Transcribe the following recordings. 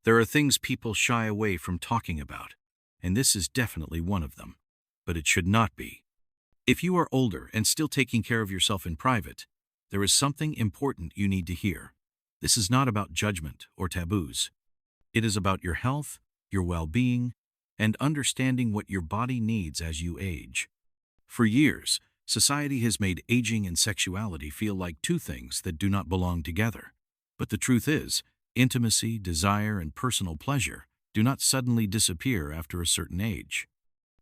There are things people shy away from talking about, and this is definitely one of them. But it should not be. If you are older and still taking care of yourself in private, there is something important you need to hear. This is not about judgment or taboos. It is about your health, your well-being, and understanding what your body needs as you age. For years, society has made aging and sexuality feel like two things that do not belong together. But the truth is, intimacy, desire, and personal pleasure do not suddenly disappear after a certain age.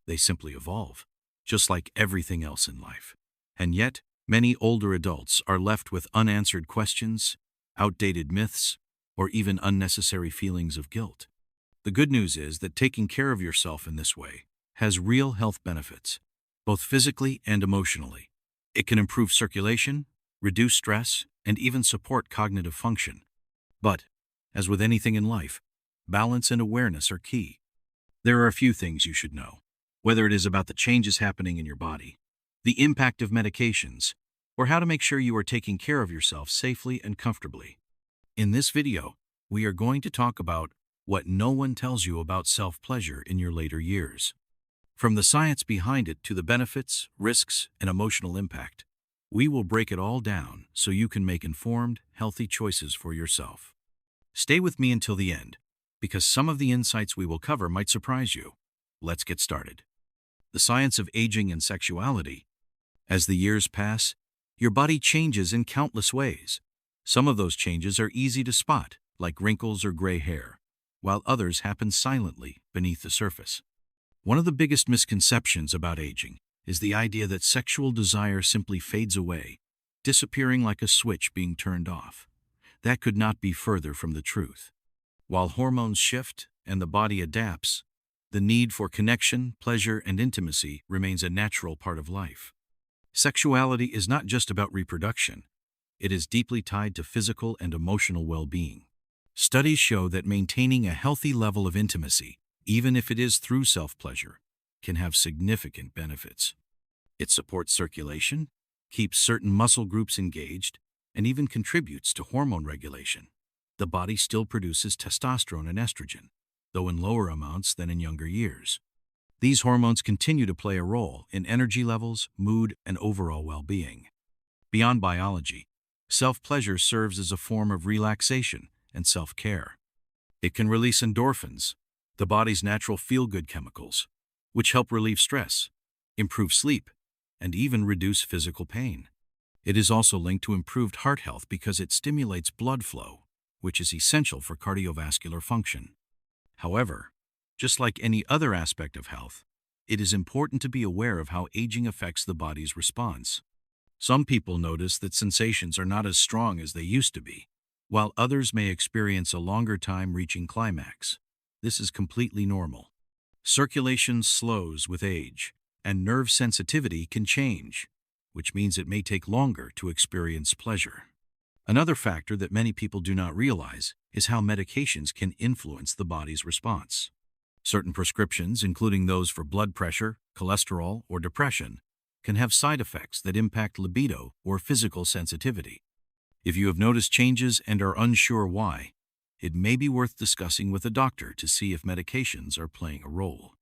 They simply evolve, just like everything else in life. And yet, many older adults are left with unanswered questions, outdated myths, or even unnecessary feelings of guilt. The good news is that taking care of yourself in this way has real health benefits, both physically and emotionally. It can improve circulation, reduce stress, and even support cognitive function. But, as with anything in life, balance and awareness are key. There are a few things you should know, whether it is about the changes happening in your body, the impact of medications, or how to make sure you are taking care of yourself safely and comfortably. In this video, we are going to talk about what no one tells you about self-pleasure in your later years. From the science behind it to the benefits, risks, and emotional impact, we will break it all down so you can make informed, healthy choices for yourself. Stay with me until the end, because some of the insights we will cover might surprise you. Let's get started. The science of aging and sexuality. As the years pass, your body changes in countless ways. Some of those changes are easy to spot, like wrinkles or gray hair, while others happen silently beneath the surface. One of the biggest misconceptions about aging is the idea that sexual desire simply fades away, disappearing like a switch being turned off. That could not be further from the truth. While hormones shift and the body adapts, the need for connection, pleasure, and intimacy remains a natural part of life. Sexuality is not just about reproduction. It is deeply tied to physical and emotional well-being. Studies show that maintaining a healthy level of intimacy, even if it is through self-pleasure, can have significant benefits. It supports circulation, keeps certain muscle groups engaged, and even contributes to hormone regulation. The body still produces testosterone and estrogen, though in lower amounts than in younger years. These hormones continue to play a role in energy levels, mood, and overall well-being. Beyond biology, self-pleasure serves as a form of relaxation and self-care. It can release endorphins, the body's natural feel-good chemicals, which help relieve stress, improve sleep, and even reduce physical pain. It is also linked to improved heart health because it stimulates blood flow, which is essential for cardiovascular function. However, just like any other aspect of health, it is important to be aware of how aging affects the body's response. Some people notice that sensations are not as strong as they used to be, while others may experience a longer time reaching climax. This is completely normal. Circulation slows with age, and nerve sensitivity can change, which means it may take longer to experience pleasure. Another factor that many people do not realize is how medications can influence the body's response. Certain prescriptions, including those for blood pressure, cholesterol, or depression, can have side effects that impact libido or physical sensitivity. If you have noticed changes and are unsure why, it may be worth discussing with a doctor to see if medications are playing a role.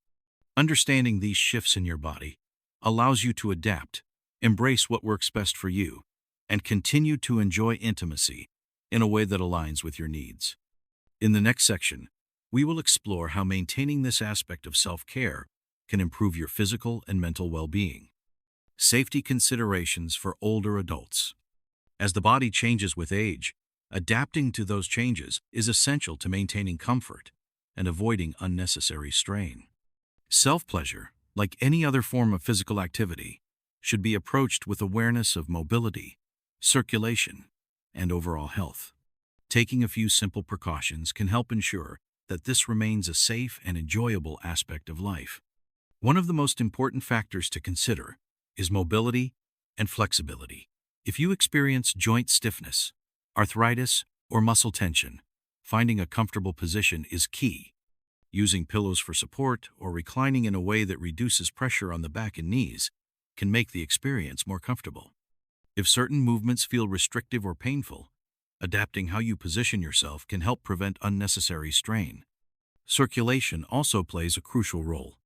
Understanding these shifts in your body allows you to adapt, embrace what works best for you, and continue to enjoy intimacy in a way that aligns with your needs. In the next section, we will explore how maintaining this aspect of self-care can improve your physical and mental well-being. Safety considerations for older adults. As the body changes with age, adapting to those changes is essential to maintaining comfort and avoiding unnecessary strain. Self-pleasure, like any other form of physical activity, should be approached with awareness of mobility, circulation, and overall health. Taking a few simple precautions can help ensure that this remains a safe and enjoyable aspect of life. One of the most important factors to consider is mobility and flexibility. If you experience joint stiffness, arthritis, or muscle tension, finding a comfortable position is key. Using pillows for support or reclining in a way that reduces pressure on the back and knees can make the experience more comfortable. If certain movements feel restrictive or painful, Adapting how you position yourself can help prevent unnecessary strain. Circulation also plays a crucial role.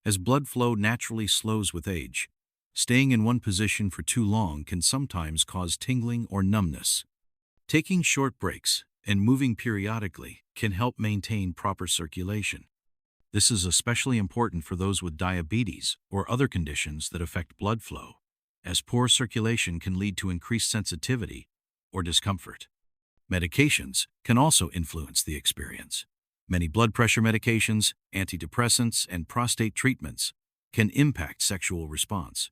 As blood flow naturally slows with age, staying in one position for too long can sometimes cause tingling or numbness. Taking short breaks and moving periodically can help maintain proper circulation. This is especially important for those with diabetes or other conditions that affect blood flow, as poor circulation can lead to increased sensitivity or discomfort. Medications can also influence the experience. Many blood pressure medications, antidepressants, and prostate treatments can impact sexual response.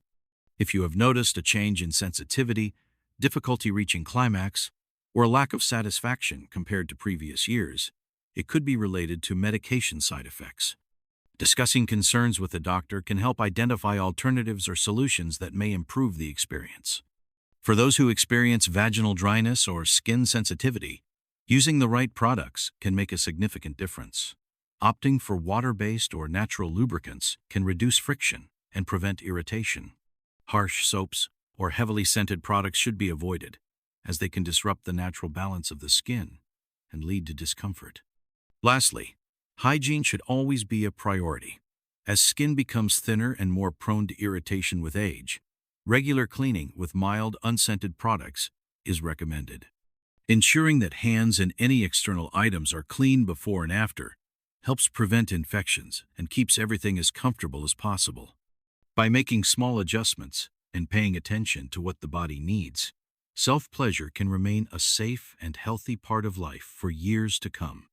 If you have noticed a change in sensitivity, difficulty reaching climax, or a lack of satisfaction compared to previous years, it could be related to medication side effects. Discussing concerns with a doctor can help identify alternatives or solutions that may improve the experience. For those who experience vaginal dryness or skin sensitivity, using the right products can make a significant difference. Opting for water-based or natural lubricants can reduce friction and prevent irritation. Harsh soaps or heavily scented products should be avoided, as they can disrupt the natural balance of the skin and lead to discomfort. Lastly, hygiene should always be a priority. As skin becomes thinner and more prone to irritation with age, regular cleaning with mild, unscented products is recommended. Ensuring that hands and any external items are clean before and after helps prevent infections and keeps everything as comfortable as possible. By making small adjustments and paying attention to what the body needs, self-pleasure can remain a safe and healthy part of life for years to come.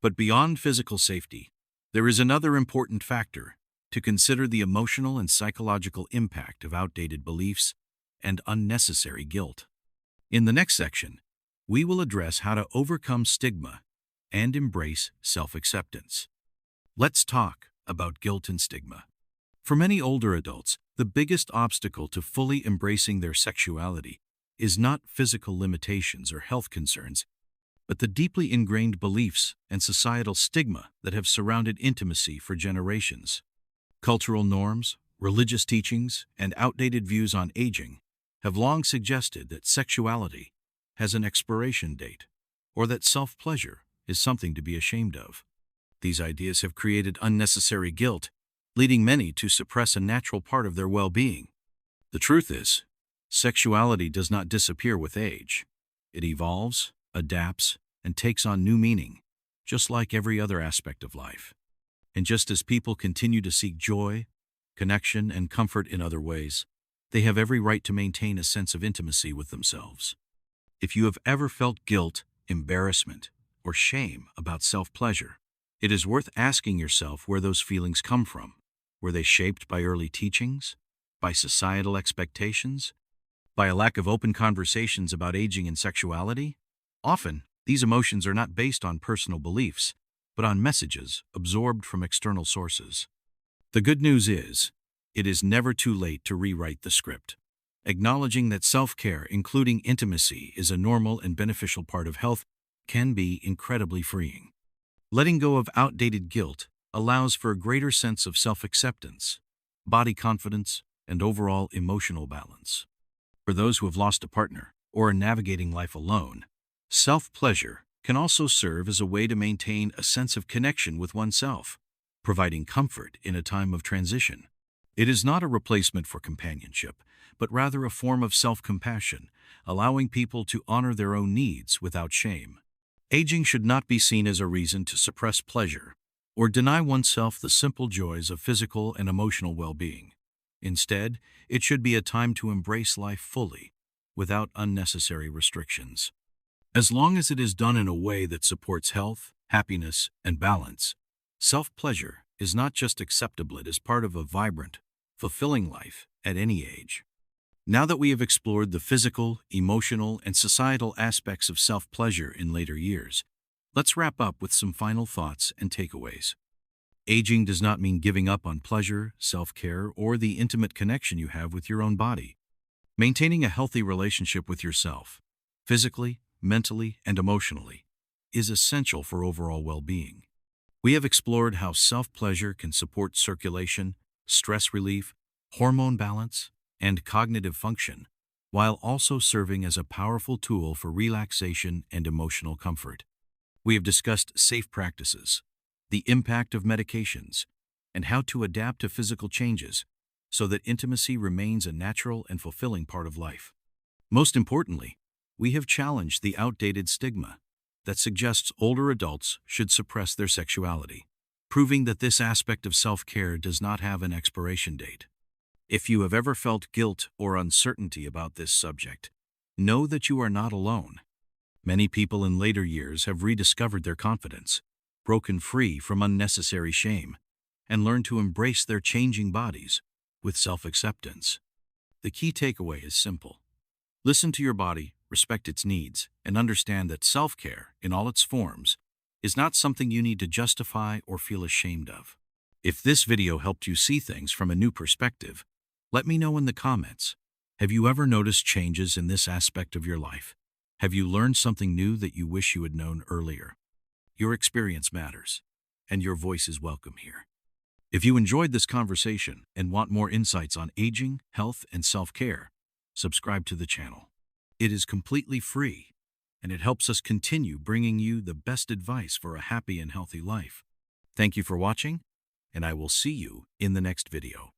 But beyond physical safety, there is another important factor to consider: the emotional and psychological impact of outdated beliefs and unnecessary guilt. In the next section, we will address how to overcome stigma and embrace self-acceptance. Let's talk about guilt and stigma. For many older adults, the biggest obstacle to fully embracing their sexuality is not physical limitations or health concerns, but the deeply ingrained beliefs and societal stigma that have surrounded intimacy for generations. Cultural norms, religious teachings, and outdated views on aging have long suggested that sexuality has an expiration date, or that self-pleasure is something to be ashamed of. These ideas have created unnecessary guilt, leading many to suppress a natural part of their well-being. The truth is, sexuality does not disappear with age. It evolves, adapts, and takes on new meaning, just like every other aspect of life. And just as people continue to seek joy, connection, and comfort in other ways, they have every right to maintain a sense of intimacy with themselves. If you have ever felt guilt, embarrassment, or shame about self-pleasure, it is worth asking yourself where those feelings come from. Were they shaped by early teachings, by societal expectations, by a lack of open conversations about aging and sexuality? Often, these emotions are not based on personal beliefs, but on messages absorbed from external sources. The good news is, it is never too late to rewrite the script. Acknowledging that self-care, including intimacy, is a normal and beneficial part of health can be incredibly freeing. Letting go of outdated guilt allows for a greater sense of self-acceptance, body confidence, and overall emotional balance. For those who have lost a partner or are navigating life alone, self-pleasure can also serve as a way to maintain a sense of connection with oneself, providing comfort in a time of transition. It is not a replacement for companionship, but rather a form of self-compassion, allowing people to honor their own needs without shame. Aging should not be seen as a reason to suppress pleasure or deny oneself the simple joys of physical and emotional well-being. Instead, it should be a time to embrace life fully, without unnecessary restrictions. As long as it is done in a way that supports health, happiness, and balance, self-pleasure is not just acceptable, it is part of a vibrant, fulfilling life at any age. Now that we have explored the physical, emotional, and societal aspects of self-pleasure in later years, let's wrap up with some final thoughts and takeaways. Aging does not mean giving up on pleasure, self-care, or the intimate connection you have with your own body. Maintaining a healthy relationship with yourself, physically, mentally, and emotionally, is essential for overall well-being. We have explored how self-pleasure can support circulation, stress relief, hormone balance, and cognitive function, while also serving as a powerful tool for relaxation and emotional comfort. We have discussed safe practices, the impact of medications, and how to adapt to physical changes so that intimacy remains a natural and fulfilling part of life. Most importantly, we have challenged the outdated stigma that suggests older adults should suppress their sexuality, proving that this aspect of self-care does not have an expiration date. If you have ever felt guilt or uncertainty about this subject, know that you are not alone. Many people in later years have rediscovered their confidence, broken free from unnecessary shame, and learned to embrace their changing bodies with self-acceptance. The key takeaway is simple. Listen to your body, respect its needs, and understand that self-care, in all its forms, is not something you need to justify or feel ashamed of. If this video helped you see things from a new perspective, let me know in the comments. Have you ever noticed changes in this aspect of your life? Have you learned something new that you wish you had known earlier? Your experience matters, and your voice is welcome here. If you enjoyed this conversation and want more insights on aging, health, and self-care, subscribe to the channel. It is completely free, and it helps us continue bringing you the best advice for a happy and healthy life. Thank you for watching, and I will see you in the next video.